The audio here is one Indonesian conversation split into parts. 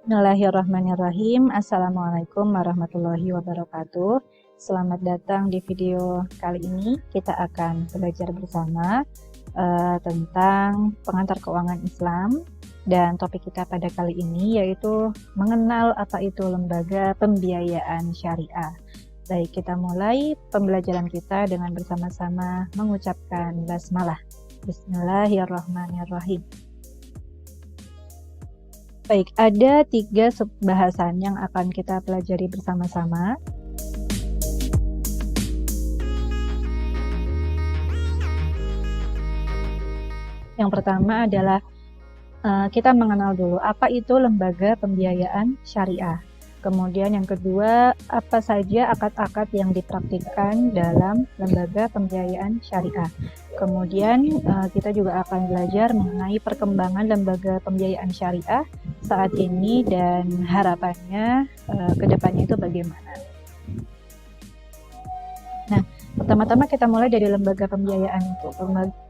Bismillahirrahmanirrahim. Assalamualaikum warahmatullahi wabarakatuh. Selamat datang di video kali ini. Kita akan belajar bersama tentang pengantar keuangan Islam. Dan topik kita pada kali ini yaitu mengenal apa itu lembaga pembiayaan syariah. Baik, kita mulai pembelajaran kita dengan bersama-sama mengucapkan basmalah. Bismillahirrahmanirrahim. Baik, ada 3 bahasan yang akan kita pelajari bersama-sama. Yang pertama adalah kita mengenal dulu apa itu lembaga pembiayaan syariah. Kemudian yang kedua, apa saja akad-akad yang dipraktikkan dalam lembaga pembiayaan syariah. Kemudian kita juga akan belajar mengenai perkembangan lembaga pembiayaan syariah saat ini dan harapannya ke depannya itu bagaimana. Nah, pertama-tama kita mulai dari lembaga pembiayaan itu.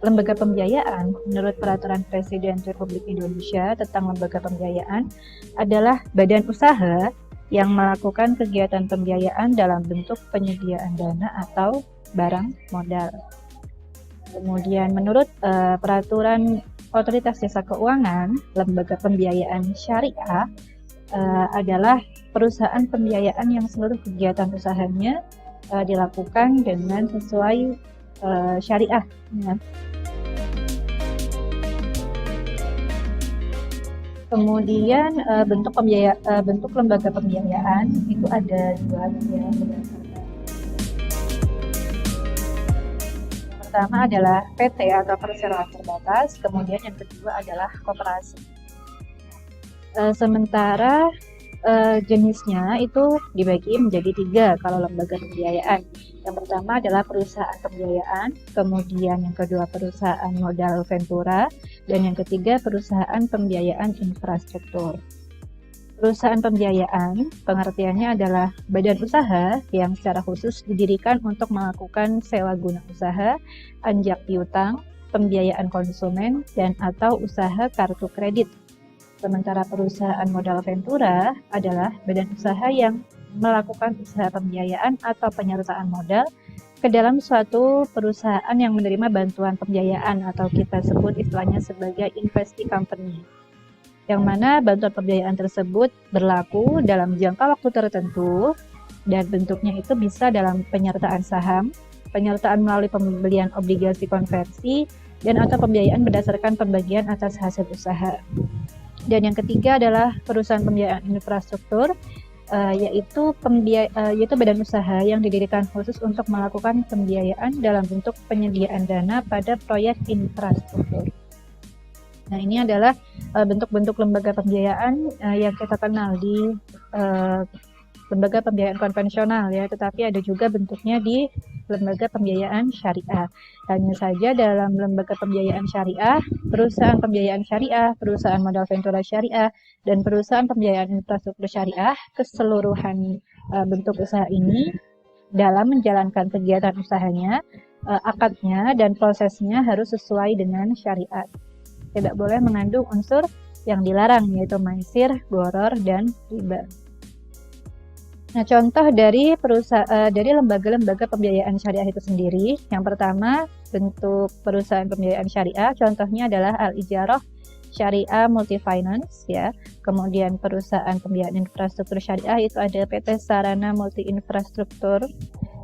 Lembaga pembiayaan menurut Peraturan Presiden Republik Indonesia tentang lembaga pembiayaan adalah badan usaha yang melakukan kegiatan pembiayaan dalam bentuk penyediaan dana atau barang modal. Kemudian menurut Peraturan Otoritas Jasa Keuangan, lembaga pembiayaan syariah adalah perusahaan pembiayaan yang seluruh kegiatan usahanya dilakukan dengan sesuai syariah. Ya. Kemudian bentuk lembaga pembiayaan itu ada 2 ya, berdasarkan. Yang pertama adalah PT atau perseroan terbatas, kemudian yang kedua adalah koperasi. Sementara jenisnya itu dibagi menjadi 3 kalau lembaga pembiayaan. Yang pertama adalah perusahaan pembiayaan, kemudian yang kedua perusahaan modal ventura, dan yang ketiga perusahaan pembiayaan infrastruktur. Perusahaan pembiayaan pengertiannya adalah badan usaha yang secara khusus didirikan untuk melakukan sewa guna usaha, anjak piutang, pembiayaan konsumen, dan atau usaha kartu kredit. Sementara perusahaan modal ventura adalah badan usaha yang melakukan usaha pembiayaan atau penyertaan modal ke dalam suatu perusahaan yang menerima bantuan pembiayaan atau kita sebut istilahnya sebagai investee company. Yang mana bantuan pembiayaan tersebut berlaku dalam jangka waktu tertentu dan bentuknya itu bisa dalam penyertaan saham, penyertaan melalui pembelian obligasi konversi, dan atau pembiayaan berdasarkan pembagian atas hasil usaha. Dan yang ketiga adalah perusahaan pembiayaan infrastruktur, yaitu badan usaha yang didirikan khusus untuk melakukan pembiayaan dalam bentuk penyediaan dana pada proyek infrastruktur. Nah, ini adalah bentuk-bentuk lembaga pembiayaan yang kita kenal di lembaga pembiayaan konvensional ya, tetapi ada juga bentuknya di lembaga pembiayaan syariah. Hanya saja dalam lembaga pembiayaan syariah, perusahaan pembiayaan syariah, perusahaan modal ventura syariah, dan perusahaan pembiayaan infrastruktur syariah, keseluruhan bentuk usaha ini dalam menjalankan kegiatan usahanya, akadnya dan prosesnya harus sesuai dengan syariat. Tidak boleh mengandung unsur yang dilarang, yaitu maisir, gharar, dan riba. Nah, contoh dari lembaga-lembaga pembiayaan syariah itu sendiri, yang pertama bentuk perusahaan pembiayaan syariah, contohnya adalah Al-Ijarah Syariah Multifinance ya. Kemudian perusahaan pembiayaan infrastruktur syariah itu ada PT Sarana Multi Infrastruktur.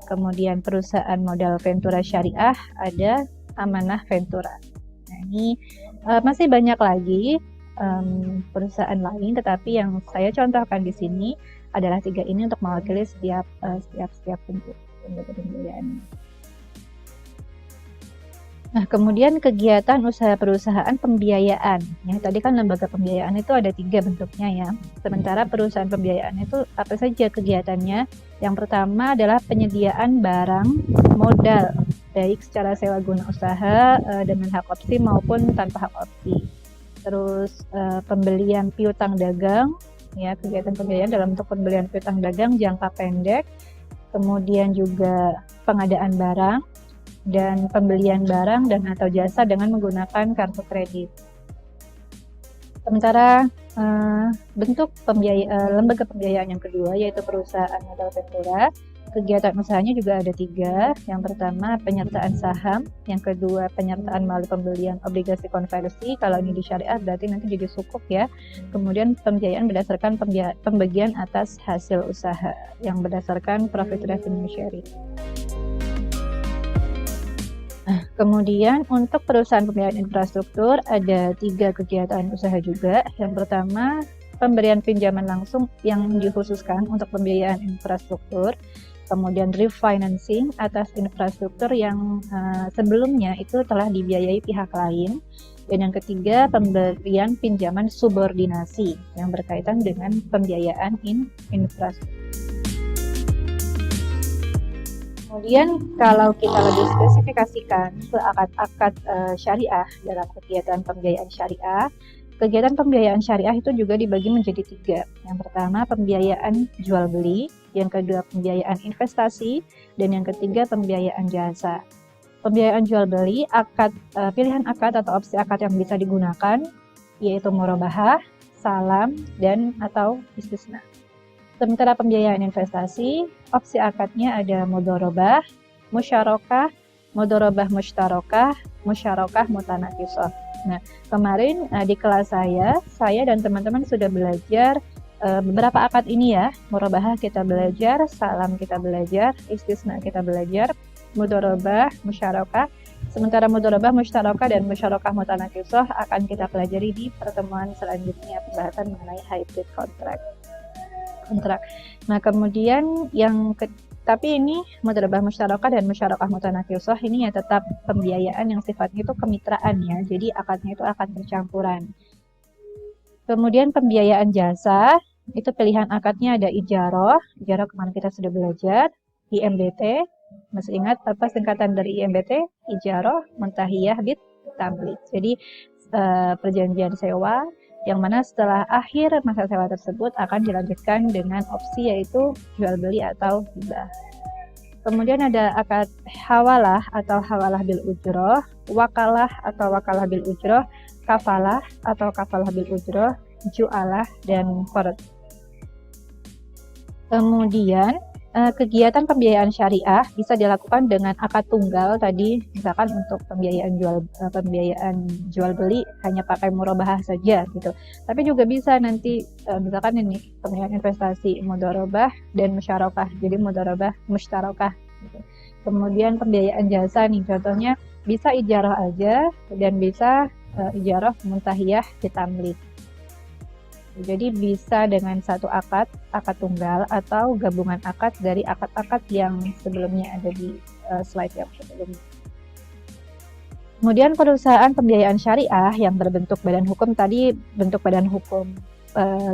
Kemudian perusahaan modal ventura syariah ada Amanah Ventura. Nah, ini masih banyak lagi perusahaan lain, tetapi yang saya contohkan di sini adalah 3 ini untuk mewakili setiap bentuk lembaga pembiayaan. Nah, kemudian kegiatan usaha perusahaan pembiayaan. Ya, tadi kan lembaga pembiayaan itu ada 3 bentuknya ya. Sementara perusahaan pembiayaan itu apa saja kegiatannya? Yang pertama adalah penyediaan barang modal, baik secara sewa guna usaha dengan hak opsi maupun tanpa hak opsi. Terus pembelian piutang dagang, ya, kegiatan pembiayaan dalam bentuk pembelian piutang dagang jangka pendek, kemudian juga pengadaan barang dan pembelian barang dan atau jasa dengan menggunakan kartu kredit. Sementara Bentuk lembaga pembiayaan yang kedua yaitu perusahaan modal ventura. Kegiatan usahanya juga ada 3. Yang pertama penyertaan saham, yang kedua penyertaan melalui pembelian obligasi konversi. Kalau ini di syariah berarti nanti jadi sukuk ya. Kemudian pembiayaan berdasarkan pembagian atas hasil usaha yang berdasarkan profit revenue sharing. Kemudian untuk perusahaan pembiayaan infrastruktur ada 3 kegiatan usaha juga. Yang pertama pemberian pinjaman langsung yang dikhususkan untuk pembiayaan infrastruktur. Kemudian refinancing atas infrastruktur yang sebelumnya itu telah dibiayai pihak lain. Dan yang ketiga pemberian pinjaman subordinasi yang berkaitan dengan pembiayaan infrastruktur. Kemudian kalau kita lebih spesifikasikan ke akad-akad syariah dalam kegiatan pembiayaan syariah, kegiatan pembiayaan syariah itu juga dibagi menjadi 3. Yang pertama pembiayaan jual beli, yang kedua pembiayaan investasi, dan yang ketiga pembiayaan jasa. Pembiayaan jual beli, pilihan akad atau opsi akad yang bisa digunakan yaitu murabahah, salam, dan atau istisna. Sementara pembiayaan investasi, opsi akadnya ada mudharabah, musyarakah, mudharabah mushtarakah, musyarakah mutanakisah. Nah, kemarin di kelas saya dan teman-teman sudah belajar beberapa akad ini ya. Murabahah kita belajar, salam kita belajar, istisna kita belajar, mudharabah, musyarakah. Sementara mudharabah, musyarakah, dan musyarakah mutanakisah akan kita pelajari di pertemuan selanjutnya pembahasan mengenai hybrid kontrak. Nah, kemudian tapi ini mudharabah musyarakah dan musyarakah mutanakisah ini ya tetap pembiayaan yang sifatnya itu kemitraan ya. Jadi akadnya itu akan percampuran. Kemudian pembiayaan jasa, itu pilihan akadnya ada ijarah kemarin kita sudah belajar, IMBT, masih ingat apa singkatan dari IMBT? Ijarah Muntahiyah bit Tablik. Jadi perjanjian sewa yang mana setelah akhir masa sewa tersebut akan dilanjutkan dengan opsi yaitu jual beli atau hibah. Kemudian ada akad hawalah atau hawalah bil ujroh, wakalah atau wakalah bil ujroh, kafalah atau kafalah bil ujroh, ju'alah, dan qard. Kemudian kegiatan pembiayaan syariah bisa dilakukan dengan akad tunggal tadi, misalkan untuk pembiayaan jual beli hanya pakai murabahah saja gitu. Tapi juga bisa nanti misalkan ini pembiayaan investasi mudharabah dan musyarakah. Jadi mudharabah mushtarakah gitu. Kemudian pembiayaan jasa nih contohnya bisa ijarah aja dan bisa ijarah muntahiyah ditamlik. Jadi bisa dengan satu akad tunggal atau gabungan akad dari akad-akad yang sebelumnya ada di slide yang sebelumnya. Kemudian perusahaan pembiayaan syariah yang berbentuk badan hukum tadi, bentuk badan hukum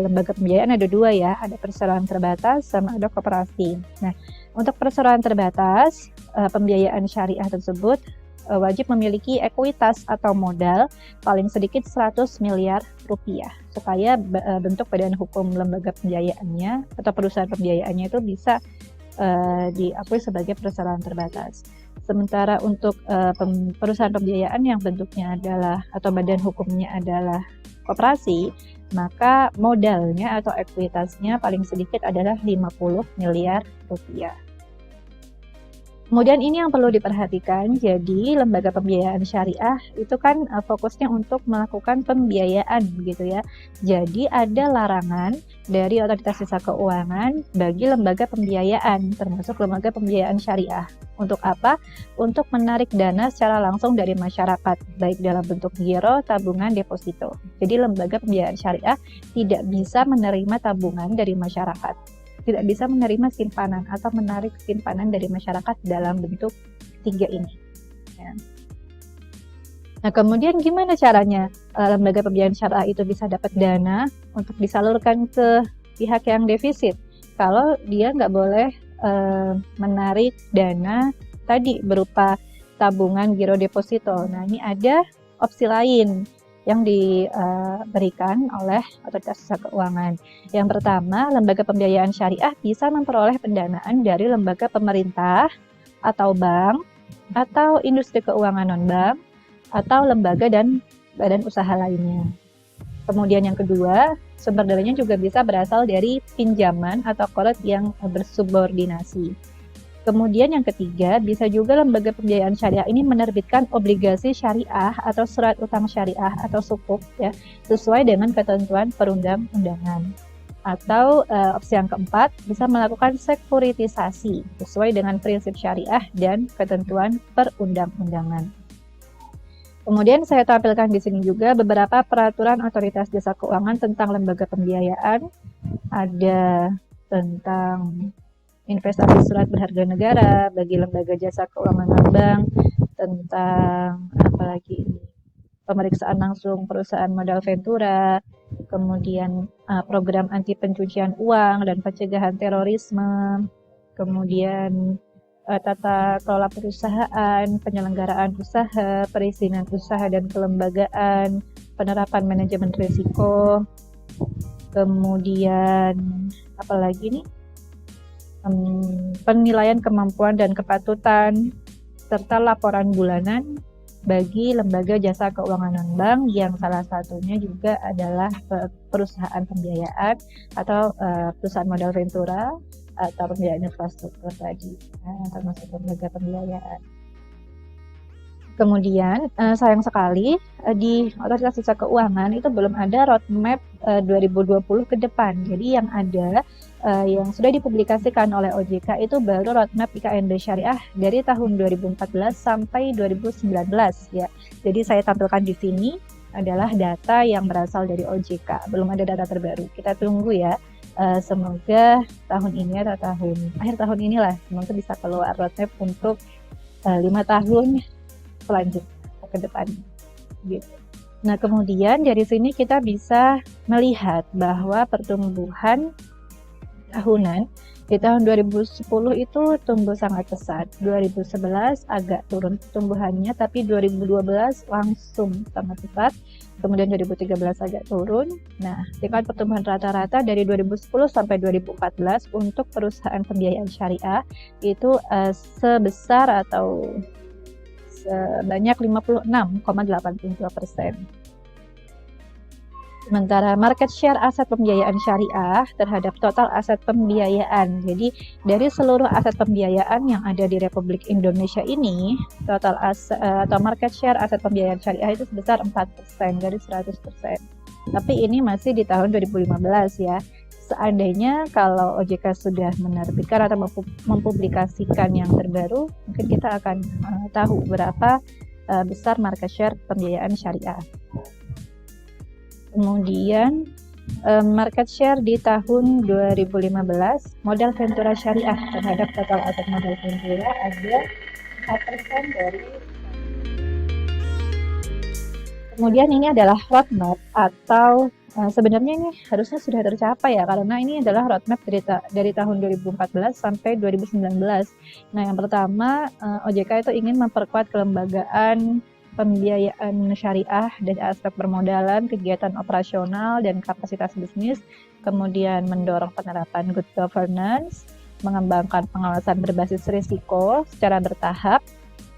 lembaga pembiayaan ada 2 ya, ada perseroan terbatas sama ada koperasi. Nah, untuk perseroan terbatas, pembiayaan syariah tersebut wajib memiliki ekuitas atau modal paling sedikit 100 miliar rupiah supaya bentuk badan hukum lembaga pembiayaannya atau perusahaan pembiayaannya itu bisa diakui sebagai perseroan terbatas. Sementara untuk perusahaan pembiayaan yang bentuknya adalah atau badan hukumnya adalah koperasi, maka modalnya atau ekuitasnya paling sedikit adalah 50 miliar rupiah. Kemudian ini yang perlu diperhatikan, jadi lembaga pembiayaan syariah itu kan fokusnya untuk melakukan pembiayaan begitu ya. Jadi ada larangan dari Otoritas Jasa Keuangan bagi lembaga pembiayaan, termasuk lembaga pembiayaan syariah. Untuk apa? Untuk menarik dana secara langsung dari masyarakat, baik dalam bentuk giro, tabungan, deposito. Jadi lembaga pembiayaan syariah tidak bisa menerima tabungan dari masyarakat, tidak bisa menerima simpanan atau menarik simpanan dari masyarakat dalam bentuk 3 ini. Ya. Nah, kemudian gimana caranya lembaga pembiayaan syariah itu bisa dapat dana untuk disalurkan ke pihak yang defisit? Kalau dia nggak boleh menarik dana tadi berupa tabungan, giro, deposito. Nah, ini ada opsi lain yang diberikan oleh Otoritas Jasa Keuangan. Yang pertama, lembaga pembiayaan syariah bisa memperoleh pendanaan dari lembaga pemerintah atau bank atau industri keuangan non-bank atau lembaga dan badan usaha lainnya. Kemudian yang kedua, sumber dananya juga bisa berasal dari pinjaman atau qard yang bersubordinasi. Kemudian yang ketiga, bisa juga lembaga pembiayaan syariah ini menerbitkan obligasi syariah atau surat utang syariah atau sukuk ya, sesuai dengan ketentuan perundang-undangan. Atau opsi yang keempat, bisa melakukan sekuritisasi sesuai dengan prinsip syariah dan ketentuan perundang-undangan. Kemudian saya tampilkan di sini juga beberapa peraturan otoritas jasa keuangan tentang lembaga pembiayaan. Ada tentang investasi surat berharga negara bagi lembaga jasa keuangan non-bank, tentang apalagi pemeriksaan langsung perusahaan modal ventura, kemudian program anti pencucian uang dan pencegahan terorisme, kemudian tata kelola perusahaan, penyelenggaraan usaha, perizinan usaha dan kelembagaan, penerapan manajemen risiko, kemudian apalagi nih, penilaian kemampuan dan kepatutan, serta laporan bulanan bagi lembaga jasa keuangan non-bank yang salah satunya juga adalah perusahaan pembiayaan atau perusahaan modal ventura atau pembiayaan infrastruktur tadi, termasuk lembaga pembiayaan. Kemudian sayang sekali di otoritas jasa keuangan itu belum ada roadmap 2020 ke depan. Jadi yang ada yang sudah dipublikasikan oleh OJK itu baru roadmap IKNB Syariah dari tahun 2014 sampai 2019 ya. Jadi saya tampilkan di sini adalah data yang berasal dari OJK. Belum ada data terbaru. Kita tunggu ya. Semoga tahun ini atau akhir tahun inilah semoga bisa keluar roadmap untuk 5 tahun selanjutnya ke depan gitu. Nah, kemudian dari sini kita bisa melihat bahwa pertumbuhan tahunan di tahun 2010 itu tumbuh sangat pesat. 2011 agak turun pertumbuhannya, tapi 2012 langsung sangat pesat. Kemudian 2013 agak turun. Nah, tingkat pertumbuhan rata-rata dari 2010 sampai 2014 untuk perusahaan pembiayaan syariah itu sebesar atau sebanyak 56,82%. Sementara market share aset pembiayaan syariah terhadap total aset pembiayaan. Jadi dari seluruh aset pembiayaan yang ada di Republik Indonesia ini, total aset atau market share aset pembiayaan syariah itu sebesar 4% dari 100%. Tapi ini masih di tahun 2015 ya. Seandainya kalau OJK sudah menerbitkan atau mempublikasikan yang terbaru, mungkin kita akan tahu berapa besar market share pembiayaan syariah. Kemudian market share di tahun 2015 modal ventura syariah terhadap total aset modal ventura ada 4% dari. Kemudian ini adalah roadmap atau sebenarnya ini harusnya sudah tercapai ya, karena ini adalah roadmap dari tahun 2014 sampai 2019. Nah, yang pertama OJK itu ingin memperkuat kelembagaan pembiayaan syariah dari aspek permodalan, kegiatan operasional, dan kapasitas bisnis, kemudian mendorong penerapan good governance, mengembangkan pengawasan berbasis risiko secara bertahap,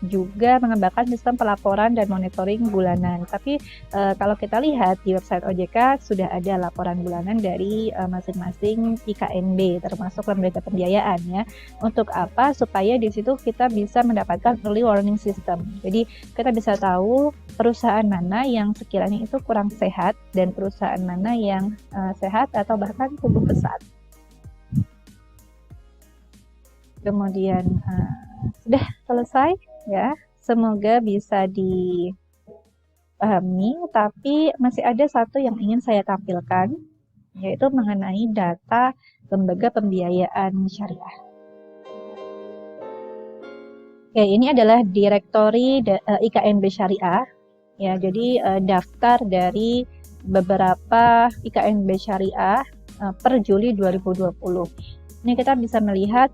juga mengembangkan sistem pelaporan dan monitoring bulanan. Tapi kalau kita lihat di website OJK sudah ada laporan bulanan dari masing-masing IKNB termasuk lembaga pembiayaan ya. Untuk apa? Supaya di situ kita bisa mendapatkan early warning system. Jadi kita bisa tahu perusahaan mana yang sekiranya itu kurang sehat dan perusahaan mana yang sehat atau bahkan tumbuh pesat. Kemudian sudah selesai ya, semoga bisa dipahami, tapi masih ada satu yang ingin saya tampilkan, yaitu mengenai data lembaga pembiayaan syariah. Oke, ini adalah direktori IKNB Syariah ya, jadi daftar dari beberapa IKNB Syariah per Juli 2020. Ini kita bisa melihat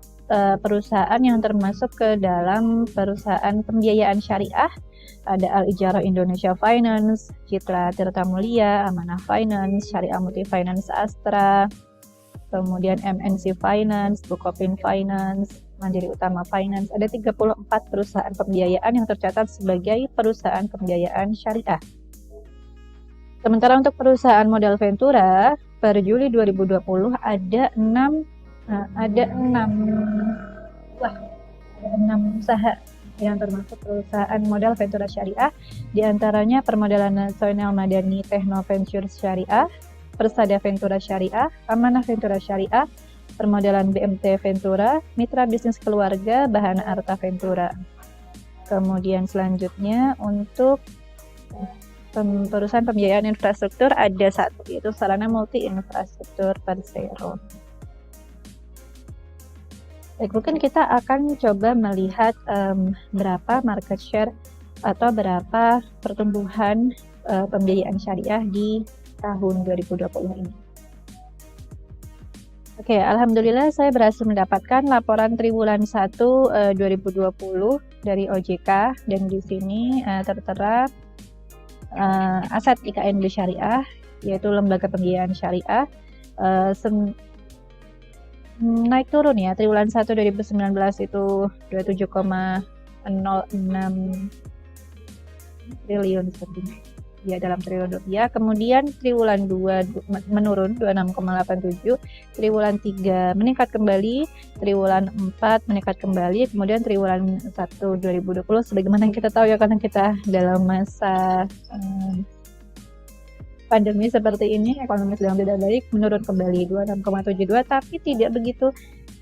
perusahaan yang termasuk ke dalam perusahaan pembiayaan syariah. Ada Al-Ijarah Indonesia Finance, Citra Tirta Mulia, Amanah Finance, Syariah Multi Finance Astra, kemudian MNC Finance, Bukopin Finance, Mandiri Utama Finance. Ada 34 perusahaan pembiayaan yang tercatat sebagai perusahaan pembiayaan syariah. Sementara untuk perusahaan modal Ventura per Juli 2020 ada 6 ada 6 wah ada 6 usaha yang termasuk perusahaan modal Ventura Syariah, diantaranya Permodalan Nasional Madani Techno Ventures Syariah, Persada Ventura Syariah, Amanah Ventura Syariah, Permodalan BMT Ventura, Mitra Bisnis Keluarga Bahana Arta Ventura. Kemudian selanjutnya untuk perusahaan pembiayaan infrastruktur ada satu, yaitu Sarana Multi Infrastruktur Persero. Baik, mungkin kita akan coba melihat berapa market share atau berapa pertumbuhan pembiayaan syariah di tahun 2020 ini. Oke, alhamdulillah saya berhasil mendapatkan laporan triwulan 1 2020 dari OJK, dan di sini tertera aset IKNB Syariah, yaitu lembaga pembiayaan syariah, naik turun ya. Triwulan 1 2019 itu 27,06 triliun ya dalam triliun rupiah. Kemudian triwulan 2 menurun 26,87, triwulan 3 meningkat kembali, triwulan 4 meningkat kembali, kemudian triwulan 1 2020 sebagaimana kita tahu ya, karena kita dalam masa pandemi seperti ini, ekonomi sedang tidak baik, menurun kembali 26,72, tapi tidak begitu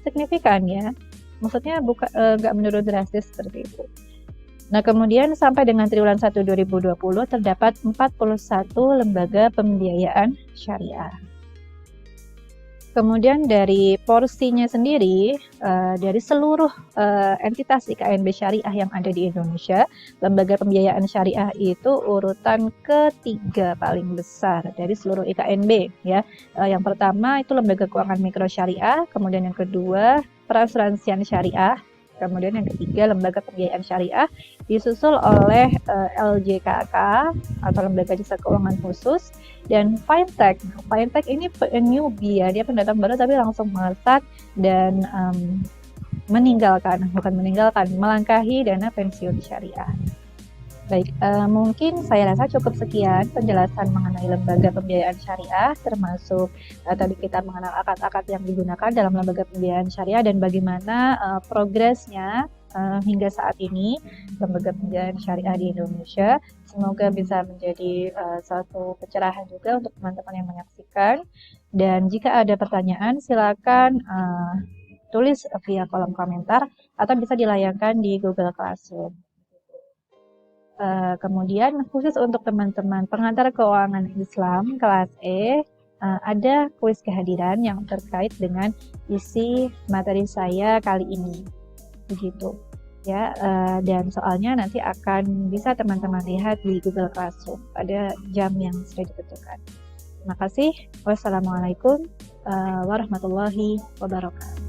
signifikan ya. Maksudnya nggak menurun drastis seperti itu. Nah, kemudian sampai dengan triwulan 1 2020 terdapat 41 lembaga pembiayaan syariah. Kemudian dari porsinya sendiri, dari seluruh entitas IKNB Syariah yang ada di Indonesia, lembaga pembiayaan syariah itu urutan ketiga paling besar dari seluruh IKNB ya. Yang pertama itu lembaga keuangan mikro syariah, kemudian yang kedua perasuransian syariah, kemudian yang ketiga lembaga pembiayaan syariah, disusul oleh LJKK atau lembaga jasa keuangan khusus, dan fintech. Fintech ini newbie ya, dia pendatang baru tapi langsung melesat dan melangkahi dana pensiun syariah. Baik, mungkin saya rasa cukup sekian penjelasan mengenai lembaga pembiayaan syariah, termasuk tadi kita mengenal akad-akad yang digunakan dalam lembaga pembiayaan syariah dan bagaimana progresnya hingga saat ini lembaga pembiayaan syariah di Indonesia. Semoga bisa menjadi suatu pencerahan juga untuk teman-teman yang menyaksikan. Dan jika ada pertanyaan, silakan tulis via kolom komentar atau bisa dilayangkan di Google Classroom. Kemudian khusus untuk teman-teman pengantar keuangan Islam kelas E, ada kuis kehadiran yang terkait dengan isi materi saya kali ini. Begitu ya, dan soalnya nanti akan bisa teman-teman lihat di Google Classroom pada jam yang sudah ditentukan. Terima kasih. Wassalamualaikum warahmatullahi wabarakatuh.